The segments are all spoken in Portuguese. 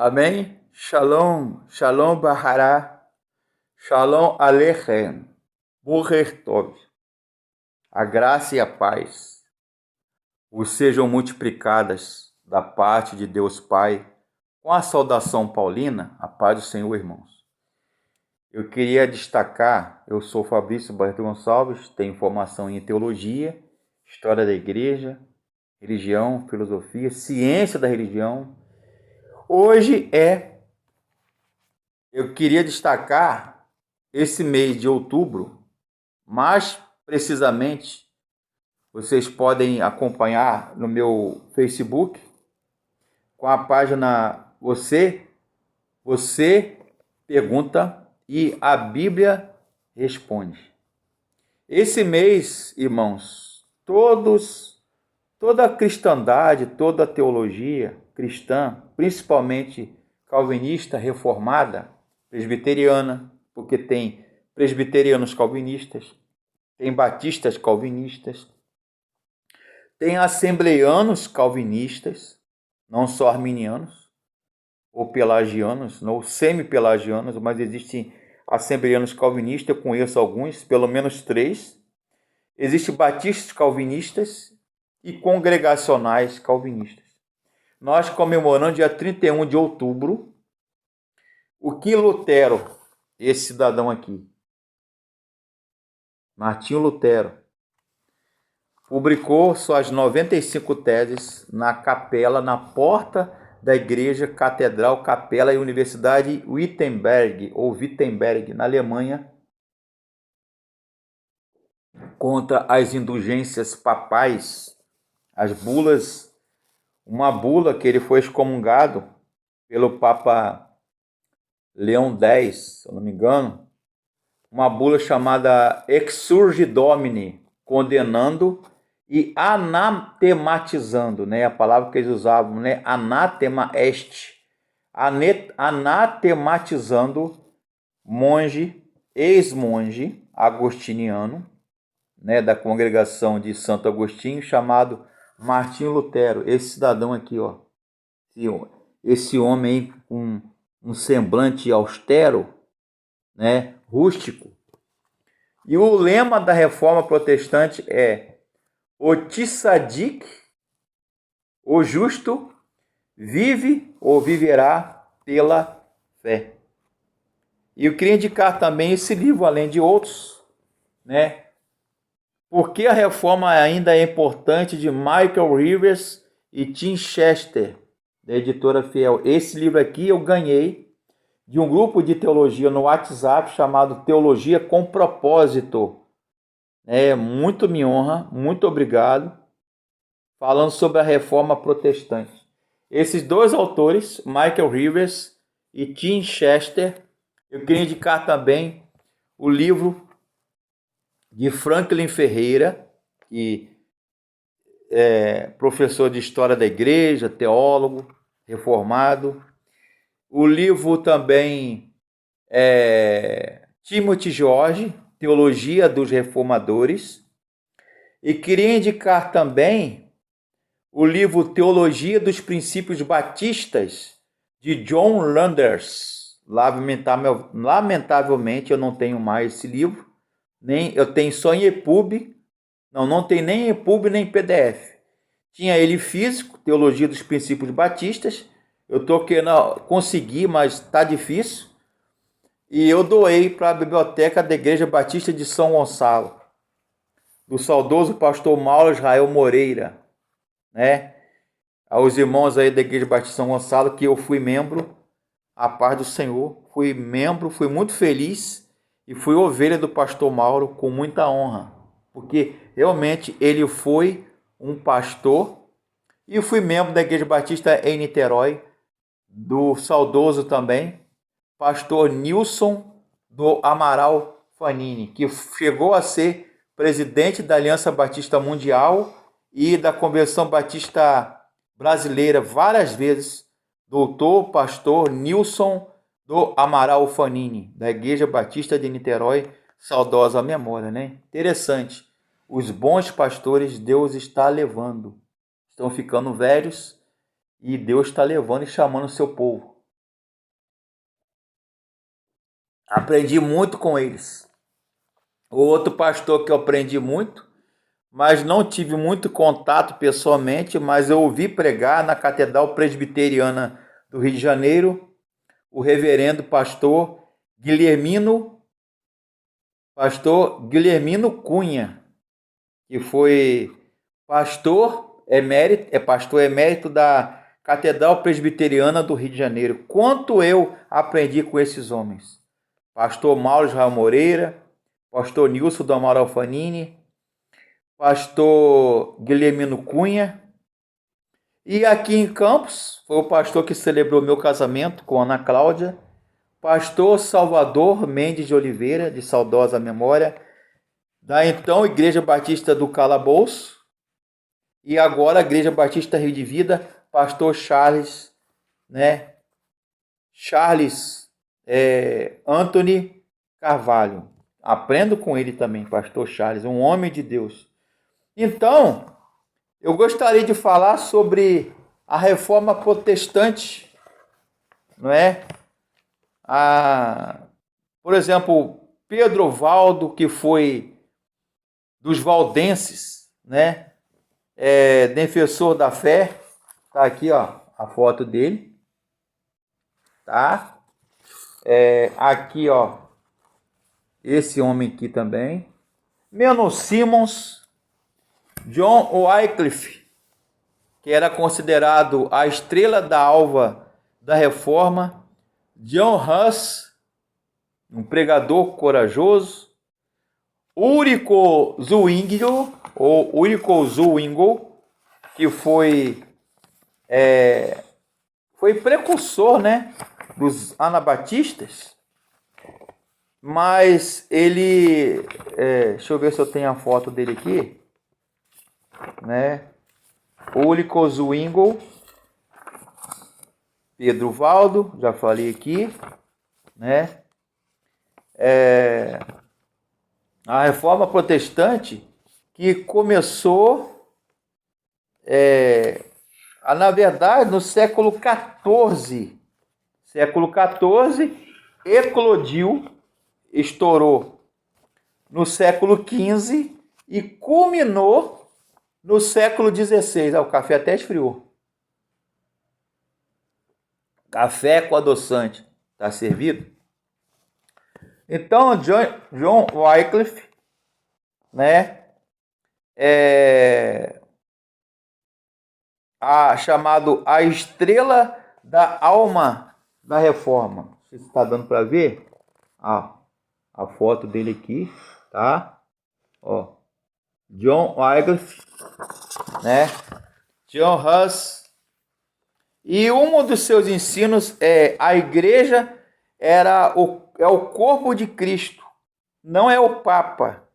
Amém? Shalom, shalom Bahará, shalom Aleichem, Boker Tov. A graça e a paz vos sejam multiplicadas da parte de Deus Pai, com a saudação paulina, a paz do Senhor, irmãos. Eu queria destacar, eu sou Fabrício Barreto Gonçalves, tenho formação em teologia, história da igreja, religião, filosofia, ciência da religião. Hoje eu queria destacar esse mês de outubro, mais precisamente, vocês podem acompanhar no meu Facebook, com a página Você Pergunta e a Bíblia Responde. Esse mês, irmãos, toda a cristandade, toda a teologia cristã, principalmente calvinista, reformada, presbiteriana, porque tem presbiterianos calvinistas, tem batistas calvinistas, tem assembleianos calvinistas, não só arminianos, ou pelagianos, ou semi-pelagianos, mas existem assembleianos calvinistas, eu conheço alguns, pelo menos 3. Existem batistas calvinistas e congregacionais calvinistas. Nós comemoramos dia 31 de outubro, o que Lutero, esse cidadão aqui, Martinho Lutero, publicou suas 95 teses na capela, na porta da igreja, catedral, capela e Universidade Wittenberg, na Alemanha, contra as indulgências papais, as bulas, uma bula que ele foi excomungado pelo Papa Leão X, se eu não me engano, uma bula chamada Exsurge Domini, condenando e anatematizando, né? A palavra que eles usavam, né? Anatema est, anatematizando monge, ex-monge agostiniano, né? Da congregação de Santo Agostinho, chamado Martinho Lutero. Esse cidadão aqui, ó, esse homem aí com um semblante austero, né? Rústico. E o lema da reforma protestante é: o tzadik, o justo, vive ou viverá pela fé. E eu queria indicar também esse livro, além de outros, né? Por que a reforma ainda é importante, de Michael Rivers e Tim Chester, da editora Fiel. Esse livro aqui eu ganhei de um grupo de teologia no WhatsApp chamado Teologia com Propósito. Muito me honra, muito obrigado. Falando sobre a reforma protestante. Esses dois autores, Michael Rivers e Tim Chester, eu queria indicar também o livro de Franklin Ferreira, que é professor de História da Igreja, teólogo, reformado. O livro também Timothy George, Teologia dos Reformadores. E queria indicar também o livro Teologia dos Princípios Batistas, de John Landers. Lamentavelmente eu não tenho mais esse livro, eu tenho só em EPUB, não tem nem em EPUB nem em PDF. Tinha ele físico, Teologia dos Princípios Batistas, eu estou querendo conseguir, mas está difícil, e eu doei para a biblioteca da Igreja Batista de São Gonçalo, do saudoso pastor Mauro Israel Moreira, né? Aos irmãos aí da Igreja Batista de São Gonçalo, que eu fui membro, a paz do Senhor, fui membro, fui muito feliz e fui ovelha do pastor Mauro com muita honra, porque realmente ele foi um pastor, e fui membro da Igreja Batista em Niterói, do saudoso também pastor Nilson do Amaral Fanini, que chegou a ser presidente da Aliança Batista Mundial e da Convenção Batista Brasileira várias vezes, doutor pastor Nilson do Amaral Fanini, da Igreja Batista de Niterói, saudosa memória, né? Interessante. Os bons pastores Deus está levando. Estão ficando velhos e Deus está levando e chamando o seu povo. Aprendi muito com eles. O outro pastor que eu aprendi muito, mas não tive muito contato pessoalmente, mas eu ouvi pregar na Catedral Presbiteriana do Rio de Janeiro, o reverendo pastor Guilhermino Cunha, que foi pastor emérito da Catedral Presbiteriana do Rio de Janeiro. Quanto eu aprendi com esses homens. Pastor Mauro Israel Moreira, pastor Nilson do Amaral Fanini, pastor Guilhermino Cunha. E aqui em Campos, foi o pastor que celebrou meu casamento com Ana Cláudia, pastor Salvador Mendes de Oliveira, de saudosa memória, da então Igreja Batista do Calabouço, e agora a Igreja Batista Rio de Vida, pastor Charles, Anthony Carvalho. Aprendo com ele também, pastor Charles, um homem de Deus. Então, eu gostaria de falar sobre a reforma protestante, não é? Por exemplo, Pedro Valdo, que foi dos valdenses, né? Defensor da fé. Tá aqui, ó, a foto dele. Tá? Aqui, ó, esse homem aqui também. Menno Simons, John Wycliffe, que era considerado a estrela da alva da reforma, John Huss, um pregador corajoso, Ulrico Zwingli, que foi precursor, né, dos anabatistas, mas ele, deixa eu ver se eu tenho a foto dele aqui, né, Ulrico Zwingli, Pedro Valdo, já falei aqui, né, a reforma protestante que começou, na verdade, no século XIV. Século XIV, eclodiu, estourou no século XV e culminou no século XVI. O café até esfriou. Café com adoçante. Está servido? Então, John Wycliffe, né, chamado a estrela da alma da reforma. Não sei se está dando para ver. A foto dele aqui, tá? Ó, John Wycliffe, né? John Huss. E um dos seus ensinos a igreja é o corpo de Cristo, não é o Papa.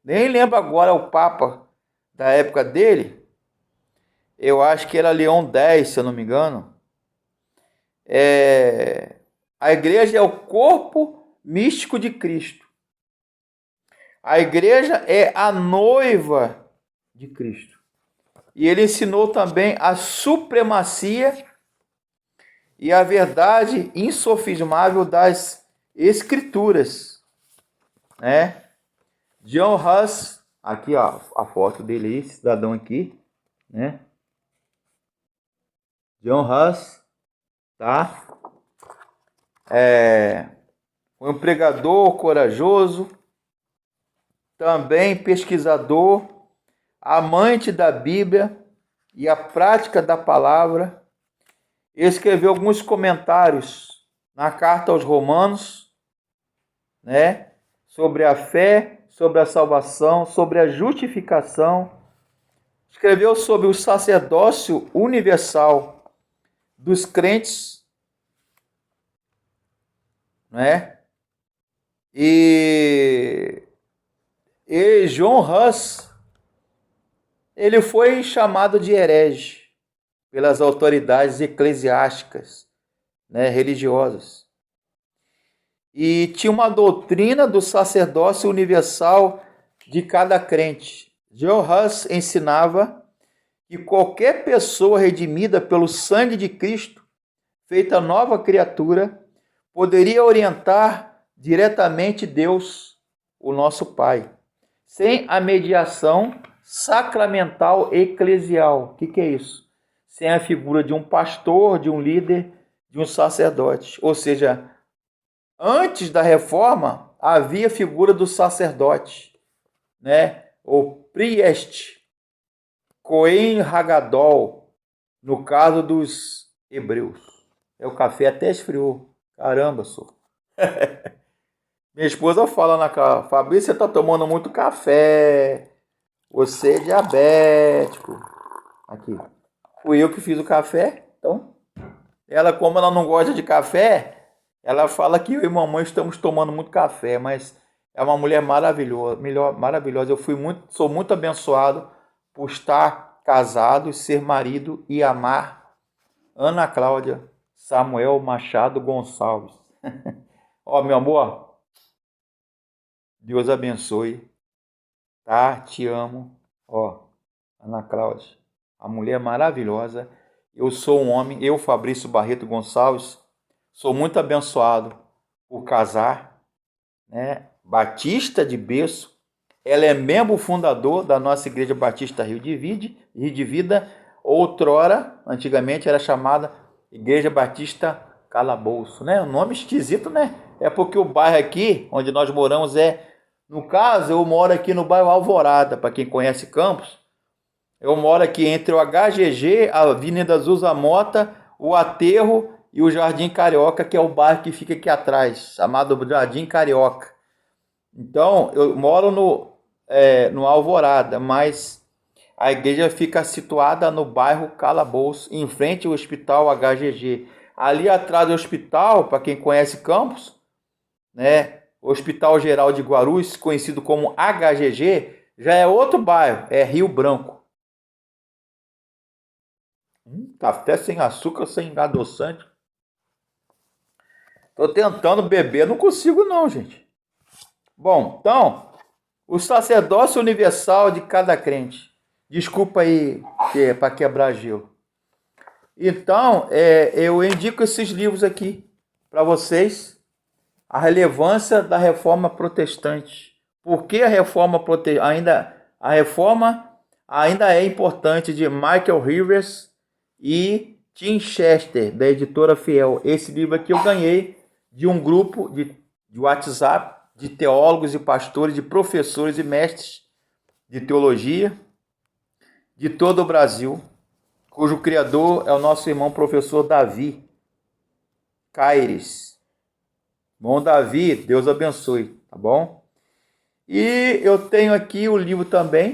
Nem lembro agora o Papa da época dele. Eu acho que era Leão X, se eu não me engano. A igreja é o corpo místico de Cristo. A igreja é a noiva de Cristo. E ele ensinou também a supremacia e a verdade insofismável das Escrituras, né? John Huss, aqui ó, a foto dele, esse cidadão aqui, né? John Huss, tá? Foi um pregador corajoso, também pesquisador, amante da Bíblia e a prática da palavra. Escreveu alguns comentários na carta aos Romanos, né? Sobre a fé, sobre a salvação, sobre a justificação. Escreveu sobre o sacerdócio universal dos crentes, né? E John Huss, ele foi chamado de herege pelas autoridades eclesiásticas, né, religiosas. E tinha uma doutrina do sacerdócio universal de cada crente. John Huss ensinava que qualquer pessoa redimida pelo sangue de Cristo, feita nova criatura, poderia orientar diretamente Deus, o nosso Pai, sem a mediação sacramental eclesial. O que é isso? Sem a figura de um pastor, de um líder, de um sacerdote. Ou seja, antes da reforma, havia a figura do sacerdote, né? O priest, Cohen Hagadol, no caso dos hebreus. O café até esfriou. Caramba, só. Minha esposa fala na cara, Fabrício, você está tomando muito café. Você é diabético. Aqui. Fui eu que fiz o café. Então, ela, como ela não gosta de café, ela fala que eu e mamãe estamos tomando muito café, mas é uma mulher maravilhosa, maravilhosa. Sou muito abençoado por estar casado, ser marido e amar Ana Cláudia Samuel Machado Gonçalves. Ó, meu amor, Deus abençoe, tá? Te amo. Ó, Ana Cláudia, a mulher maravilhosa. Eu sou um homem, eu, Fabrício Barreto Gonçalves, sou muito abençoado por casar, né? Batista de berço. Ela é membro fundador da nossa Igreja Batista Rio de Vida. Outrora, antigamente, era chamada Igreja Batista Calabouço, né? Um nome esquisito, né? É porque o bairro aqui, onde nós moramos, no caso, eu moro aqui no bairro Alvorada, para quem conhece Campos. Eu moro aqui entre o HGG, a Avenida Zusa Mota, o Aterro e o Jardim Carioca, que é o bairro que fica aqui atrás, chamado Jardim Carioca. Então, eu moro no Alvorada, mas a igreja fica situada no bairro Calabouço, em frente ao Hospital HGG. Ali atrás do hospital, para quem conhece Campos, né, Hospital Geral de Guarulhos, conhecido como HGG, já é outro bairro, é Rio Branco. Café sem açúcar, sem adoçante. Tô tentando beber, não consigo não, gente. Bom, então, o sacerdócio universal de cada crente. Desculpa aí para quebrar gelo. Então, eu indico esses livros aqui para vocês. A relevância da reforma protestante. Por que a reforma ainda é importante, de Michael Rivers e Tim Chester, da editora Fiel. Esse livro aqui eu ganhei de um grupo de WhatsApp de teólogos e pastores, de professores e mestres de teologia de todo o Brasil, cujo criador é o nosso irmão professor Davi Caires. Bom, Davi, Deus abençoe, tá bom? E eu tenho aqui o livro também,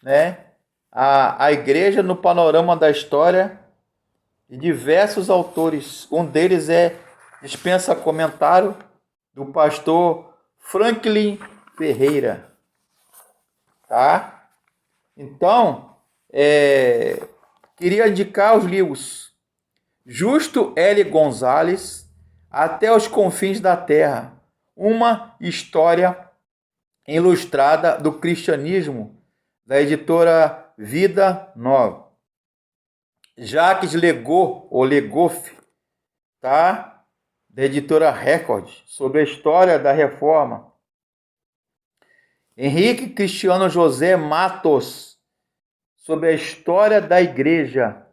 né? A Igreja no Panorama da História, de diversos autores. Um deles dispensa comentário, do pastor Franklin Ferreira, tá? Então, queria indicar os livros Justo L. Gonzalez, Até os Confins da Terra, uma história ilustrada do cristianismo, da editora Vida Nova. Jacques Legoff, tá? Da editora Record, sobre a história da reforma. Henrique Cristiano José Matos, sobre a história da igreja.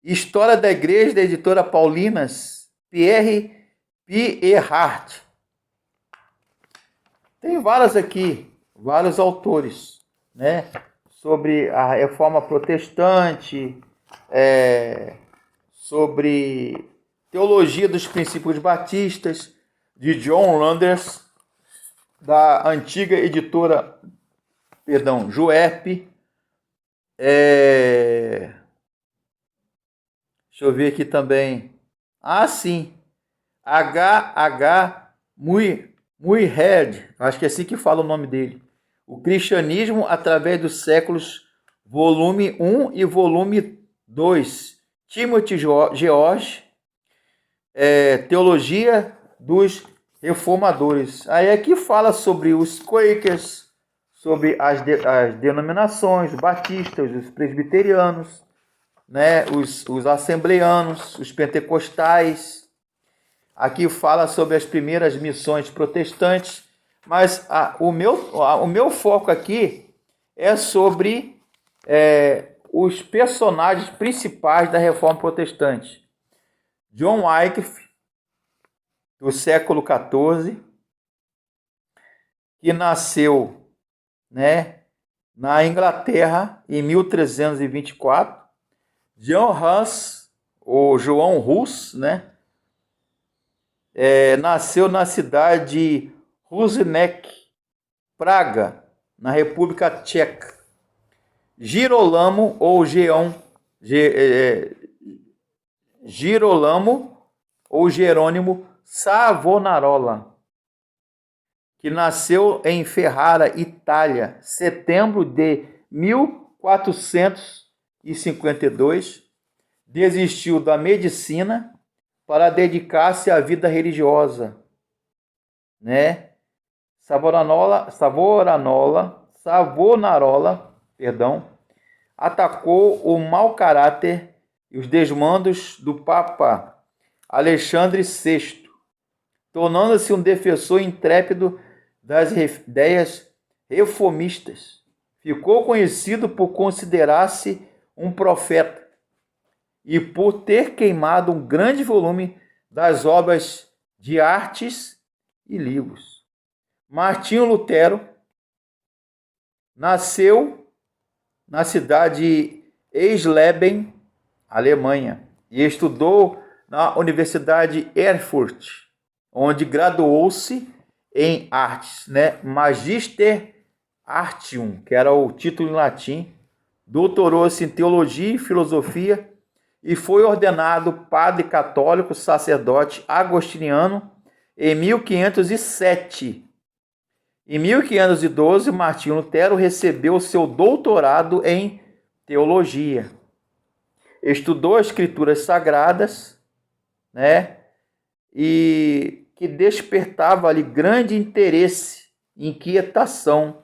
História da igreja, da editora Paulinas, Pierre Pierhart. Tem várias aqui, vários autores, né? Sobre a reforma protestante, sobre teologia dos princípios batistas, de John Landers, da antiga editora, Juep. Deixa eu ver aqui também. Sim. H. Muirhead, acho que é assim que fala o nome dele. O Cristianismo através dos séculos, volume 1 e volume 2. Timothy George, Teologia dos Reformadores. Aí aqui fala sobre os Quakers, sobre as denominações, os batistas, os presbiterianos, né, os assembleanos, os pentecostais, aqui fala sobre as primeiras missões protestantes, mas o meu foco aqui é sobre os personagens principais da Reforma Protestante. John Wycliffe, do século XIV, que nasceu, né, na Inglaterra em 1324. John Hus, ou João Hus, né, nasceu na cidade de Husinec, Praga, na República Tcheca. Girolamo, ou Girolamo, ou Jerônimo Savonarola, que nasceu em Ferrara, Itália, setembro de 1452, desistiu da medicina para dedicar-se à vida religiosa, né? Savonarola, atacou o mau caráter e os desmandos do Papa Alexandre VI, tornando-se um defensor intrépido das ideias reformistas. Ficou conhecido por considerar-se um profeta e por ter queimado um grande volume das obras de artes e livros. Martinho Lutero nasceu na cidade de Eisleben, Alemanha, e estudou na Universidade de Erfurt, onde graduou-se em artes, né? Magister Artium, que era o título em latim. Doutorou-se em teologia e filosofia e foi ordenado padre católico, sacerdote agostiniano em 1507. Em 1512, Martinho Lutero recebeu seu doutorado em teologia. Estudou as escrituras sagradas, né? E que despertava ali grande interesse, inquietação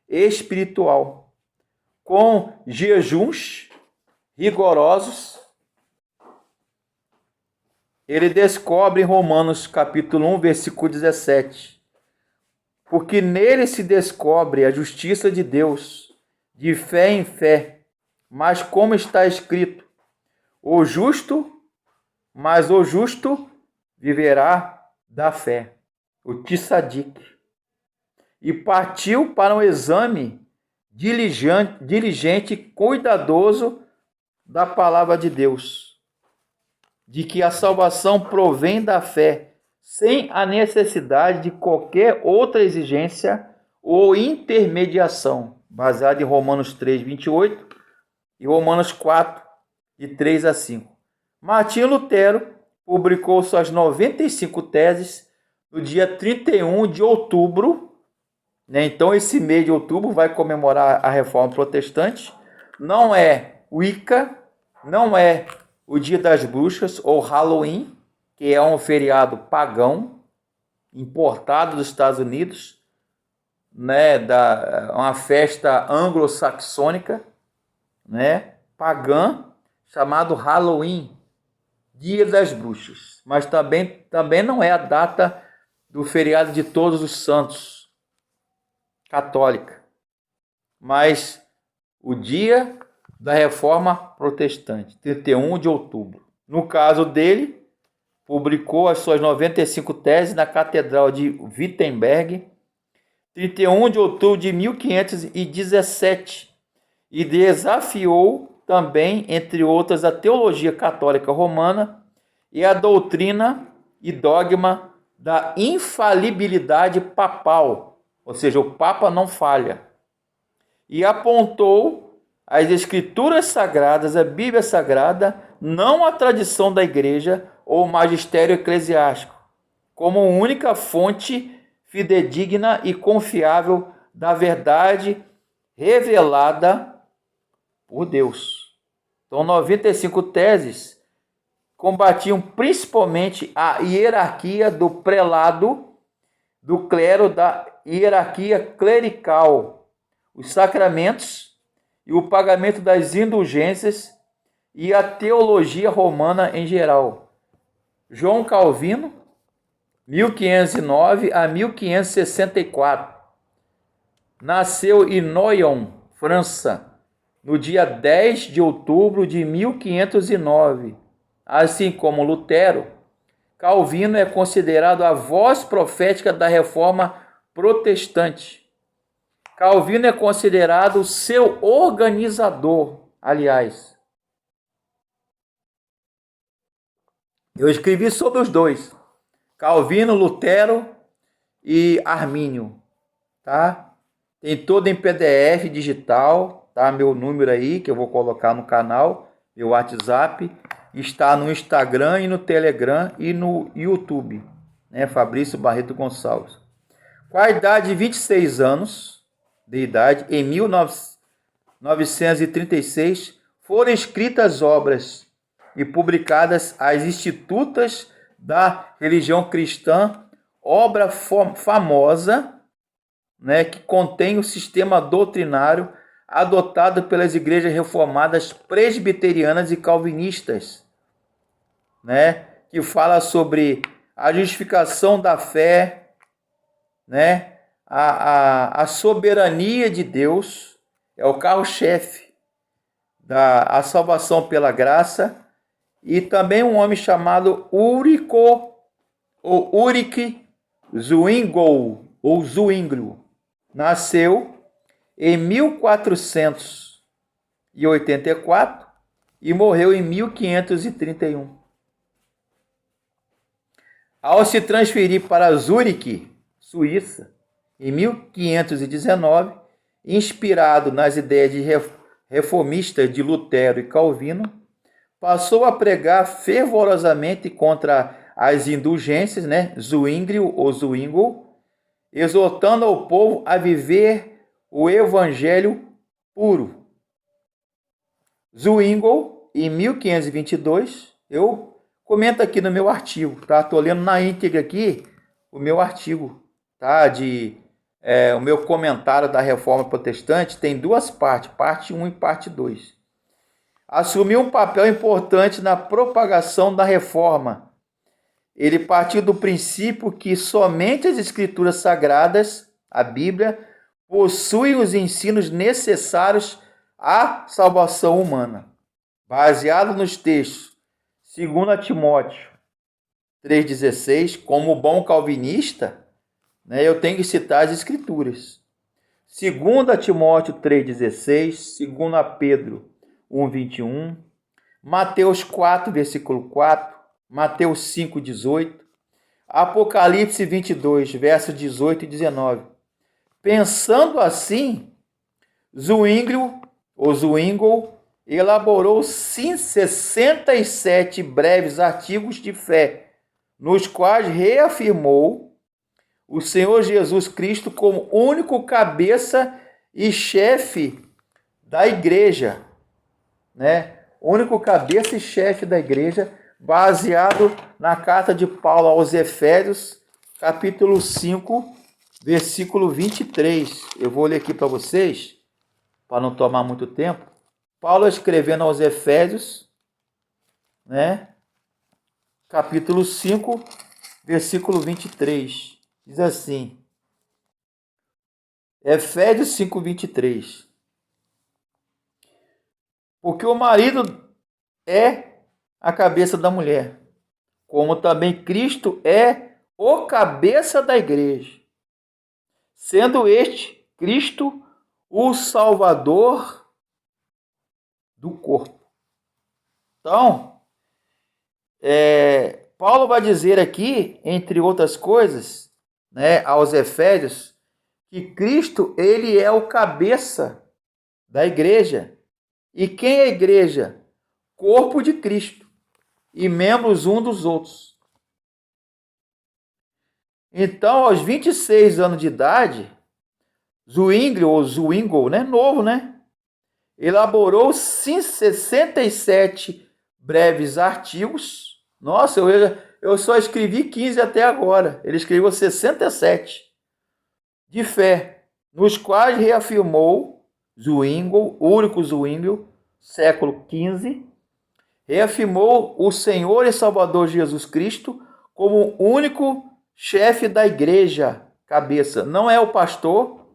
espiritual, com jejuns rigorosos. Ele descobre em Romanos capítulo 1, versículo 17, porque nele se descobre a justiça de Deus, de fé em fé, mas como está escrito, o justo viverá da fé, o Tzadik. E partiu para um exame diligente e cuidadoso da palavra de Deus, de que a salvação provém da fé, sem a necessidade de qualquer outra exigência ou intermediação, baseado em Romanos 3, 28 e Romanos 4, de 3 a 5. Martinho Lutero publicou suas 95 teses no dia 31 de outubro, né? Então esse mês de outubro vai comemorar a Reforma Protestante. Não é Wicca, não é o Dia das Bruxas ou Halloween, que é um feriado pagão importado dos Estados Unidos, né? Uma festa anglo-saxônica, né? Pagã, chamado Halloween, Dia das Bruxas, mas também não é a data do feriado de Todos os Santos católica, mas o dia da Reforma Protestante, 31 de outubro. No caso dele, publicou as suas 95 teses na Catedral de Wittenberg, 31 de outubro de 1517, e desafiou também, entre outras, a teologia católica romana e a doutrina e dogma da infalibilidade papal, ou seja, o Papa não falha, e apontou as Escrituras Sagradas, a Bíblia Sagrada, não a tradição da Igreja ou o magistério eclesiástico, como única fonte fidedigna e confiável da verdade revelada por Deus. Então, 95 teses combatiam principalmente a hierarquia do prelado, do clero, da hierarquia clerical, os sacramentos e o pagamento das indulgências e a teologia romana em geral. João Calvino, 1509 a 1564. Nasceu em Noyon, França, no dia 10 de outubro de 1509. Assim como Lutero, Calvino é considerado a voz profética da Reforma Protestante. Calvino é considerado seu organizador, aliás. Eu escrevi sobre os dois, Calvino, Lutero e Armínio, tá? Tem todo em PDF digital, tá? Meu número aí, que eu vou colocar no canal, meu WhatsApp, está no Instagram e no Telegram e no YouTube, né? Fabrício Barreto Gonçalves. Com a idade de 26 anos de idade, em 1936, foram escritas obras e publicadas as Institutas da Religião Cristã, obra famosa, né, que contém o sistema doutrinário adotado pelas igrejas reformadas presbiterianas e calvinistas, né, que fala sobre a justificação da fé, né, a soberania de Deus, é o carro-chefe da salvação pela graça, e também um homem chamado Ulrich Zwingli, ou Zwingli, nasceu em 1484 e morreu em 1531. Ao se transferir para Zurique, Suíça, em 1519, inspirado nas ideias reformistas de Lutero e Calvino, passou a pregar fervorosamente contra as indulgências, né, Zwingli ou Zwingli, exortando ao povo a viver o evangelho puro. Zwingli, em 1522, eu comento aqui no meu artigo, tá? Estou lendo na íntegra aqui o meu artigo, tá? O meu comentário da Reforma Protestante tem duas partes, parte 1 e parte 2. Assumiu um papel importante na propagação da Reforma. Ele partiu do princípio que somente as Escrituras Sagradas, a Bíblia, possuem os ensinos necessários à salvação humana. Baseado nos textos 2 Timóteo 3,16, como bom calvinista, né, eu tenho que citar as Escrituras. 2 Timóteo 3,16, 2 Pedro 1,21, Mateus 4, versículo 4, Mateus 5,18, Apocalipse 22, versos 18 e 19. Pensando assim, Zwingli elaborou 67 breves artigos de fé, nos quais reafirmou o Senhor Jesus Cristo como único cabeça e chefe da igreja, né? Único cabeça e chefe da igreja, baseado na carta de Paulo aos Efésios, capítulo 5, versículo 23. Eu vou ler aqui para vocês, para não tomar muito tempo. Paulo escrevendo aos Efésios, né? Capítulo 5, versículo 23. Diz assim, Efésios 5, 23. Porque o marido é a cabeça da mulher, como também Cristo é o cabeça da igreja, sendo este, Cristo, o Salvador do corpo. Então, Paulo vai dizer aqui, entre outras coisas, né, aos Efésios, que Cristo, ele é o cabeça da igreja. E quem é a igreja? Corpo de Cristo e membros um dos outros. Então, aos 26 anos de idade, Zwingli, né, novo, né, elaborou 67 breves artigos. Nossa, eu só escrevi 15 até agora. Ele escreveu 67 de fé, nos quais reafirmou Zwingli, Ulrich Zwingli, século XV, reafirmou o Senhor e Salvador Jesus Cristo como o único chefe da igreja, cabeça. Não é o pastor,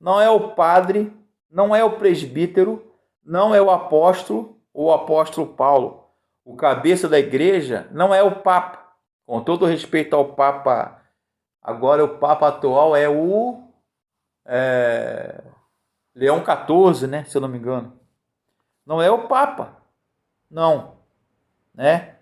não é o padre, não é o presbítero, não é o apóstolo Paulo. O cabeça da igreja não é o Papa. Com todo respeito ao Papa, agora o Papa atual é o Leão XIV, né? Se eu não me engano. Não é o Papa, não, né?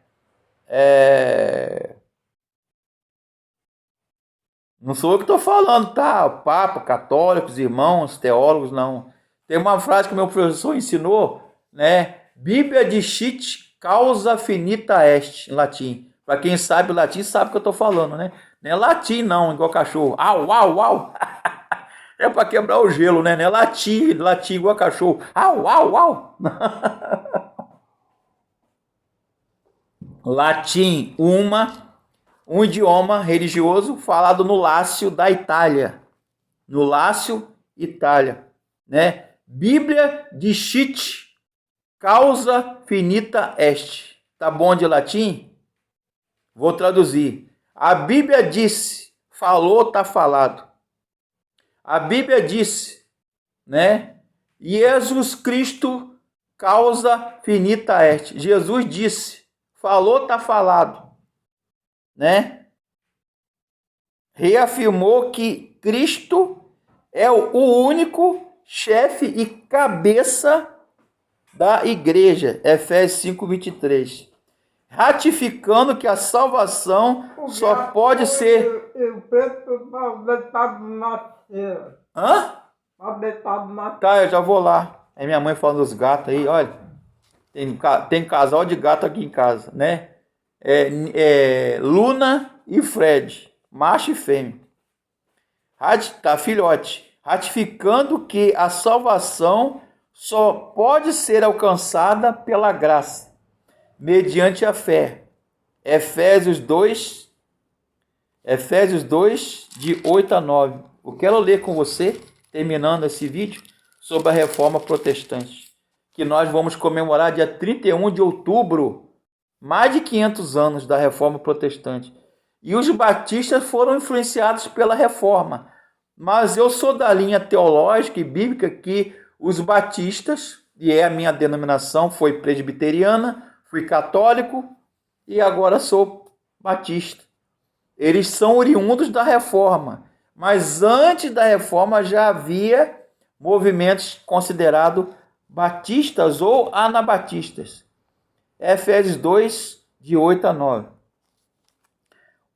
Não sou eu que estou falando, tá? O Papa, católicos, irmãos, teólogos, não. Tem uma frase que meu professor ensinou, né? Biblia dicit causa finita est, em latim. Para quem sabe latim, sabe o que eu estou falando, né? Não é latim, não, igual cachorro. Au, au, au. É para quebrar o gelo, né? Não é latim igual cachorro. Au, au, au. Latim, um idioma religioso falado no Lácio da Itália. No Lácio, Itália, né? Bíblia dicit causa finita est. Tá bom de latim? Vou traduzir. A Bíblia disse, falou, tá falado. A Bíblia disse, né? Jesus Cristo causa finita est. Jesus disse, falou, tá falado, né? Reafirmou que Cristo é o único chefe e cabeça da igreja, Efésios 5:23. Ratificando que a salvação só pode ser... Hã? Tá, eu já vou lá. É minha mãe falando dos gatos aí, olha. Tem casal de gato aqui em casa, né? Luna e Fred, macho e fêmea. Tá, filhote. Ratificando que a salvação só pode ser alcançada pela graça, mediante a fé. Efésios 2, de 8 a 9. Eu quero ler com você, terminando esse vídeo, sobre a Reforma Protestante, que nós vamos comemorar dia 31 de outubro, mais de 500 anos da Reforma Protestante. E os batistas foram influenciados pela Reforma. Mas eu sou da linha teológica e bíblica que os batistas, e a minha denominação foi presbiteriana, fui católico e agora sou batista. Eles são oriundos da Reforma, mas antes da Reforma já havia movimentos considerados batistas ou anabatistas. Efésios 2, de 8 a 9.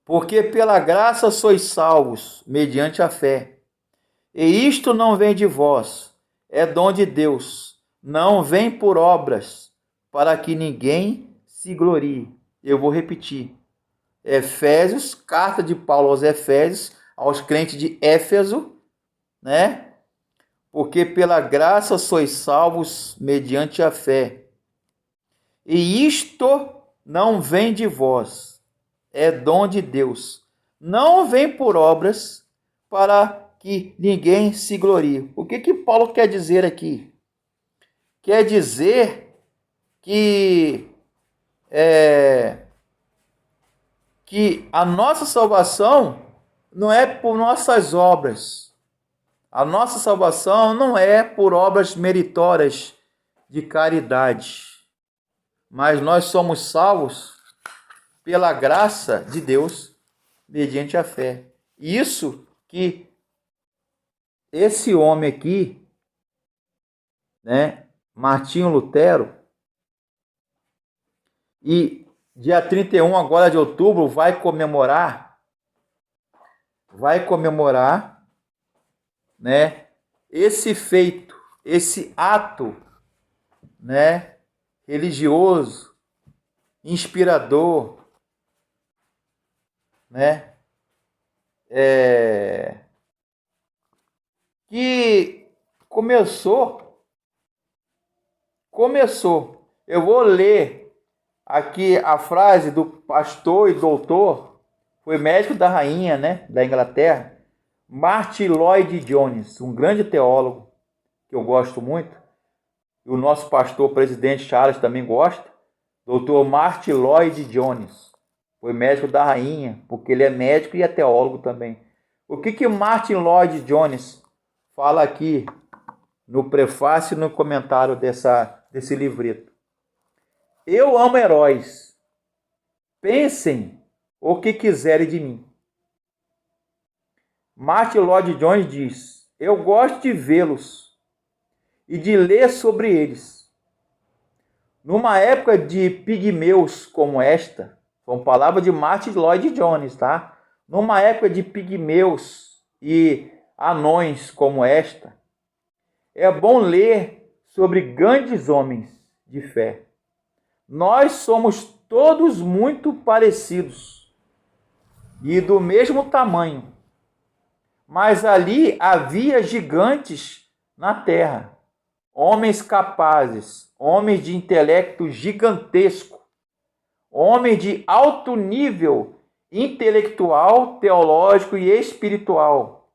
Porque pela graça sois salvos, mediante a fé. E isto não vem de vós, é dom de Deus, não vem por obras, para que ninguém se glorie. Eu vou repetir. Efésios, carta de Paulo aos Efésios, aos crentes de Éfeso, né? Porque pela graça sois salvos mediante a fé. E isto não vem de vós, é dom de Deus. Não vem por obras, para que ninguém se glorie. O que Paulo quer dizer aqui? Quer dizer que a nossa salvação não é por nossas obras. A nossa salvação não é por obras meritórias de caridade. Mas nós somos salvos pela graça de Deus, mediante a fé. Isso que esse homem aqui, né, Martinho Lutero, e dia 31 agora de outubro vai comemorar, né, esse feito, esse ato, né, religioso, inspirador, né, que começou. Eu vou ler aqui a frase do pastor e doutor, foi médico da rainha, né, da Inglaterra, Martyn Lloyd-Jones, um grande teólogo que eu gosto muito. E o nosso pastor presidente Charles também gosta, Dr. Martyn Lloyd-Jones. Foi médico da rainha, porque ele é médico e é teólogo também. O que Martyn Lloyd-Jones fala aqui no prefácio e no comentário desse livreto? Eu amo heróis. Pensem o que quiserem de mim. Martyn Lloyd-Jones diz: eu gosto de vê-los e de ler sobre eles. Numa época de pigmeus como esta, são palavras de Martyn Lloyd-Jones, tá? Numa época de pigmeus e anões como esta, é bom ler sobre grandes homens de fé. Nós somos todos muito parecidos e do mesmo tamanho, mas ali havia gigantes na terra, homens capazes, homens de intelecto gigantesco, homens de alto nível intelectual, teológico e espiritual,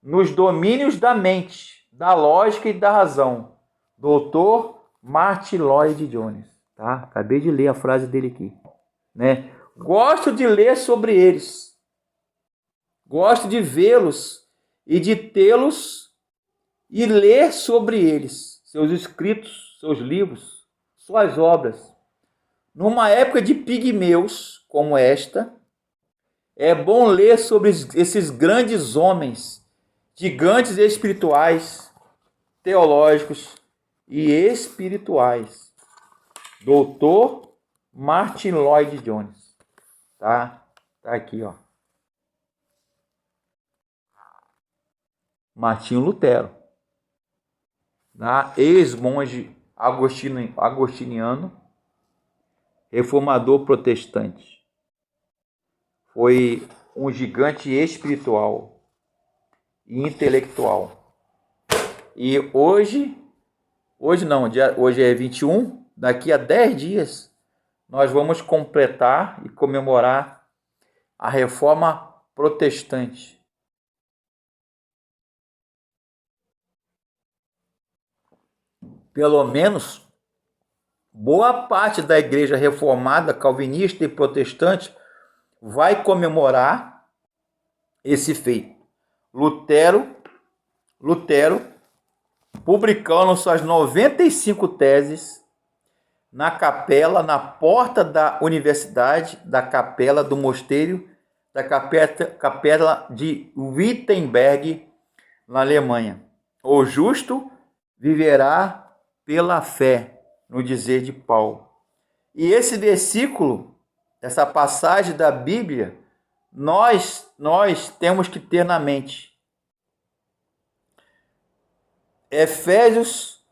nos domínios da mente, da lógica e da razão. Dr. Martyn Lloyd-Jones, tá? Acabei de ler a frase dele aqui, né? Gosto de ler sobre eles, gosto de vê-los e de tê-los e ler sobre eles, seus escritos, seus livros, suas obras. Numa época de pigmeus como esta, é bom ler sobre esses grandes homens, gigantes espirituais, teológicos e espirituais. Dr. Martyn Lloyd-Jones, tá? Tá aqui, ó. Martinho Lutero, tá? Ex-monge agostiniano, reformador protestante. Foi um gigante espiritual e intelectual. E hoje é 21, daqui a 10 dias, nós vamos completar e comemorar a Reforma Protestante. Pelo menos, boa parte da igreja reformada, calvinista e protestante vai comemorar esse feito. Lutero, publicando suas 95 teses na porta da universidade, da capela do mosteiro, da capela de Wittenberg, na Alemanha. O justo viverá pela fé, no dizer de Paulo. E esse versículo, essa passagem da Bíblia, nós temos que ter na mente. Efésios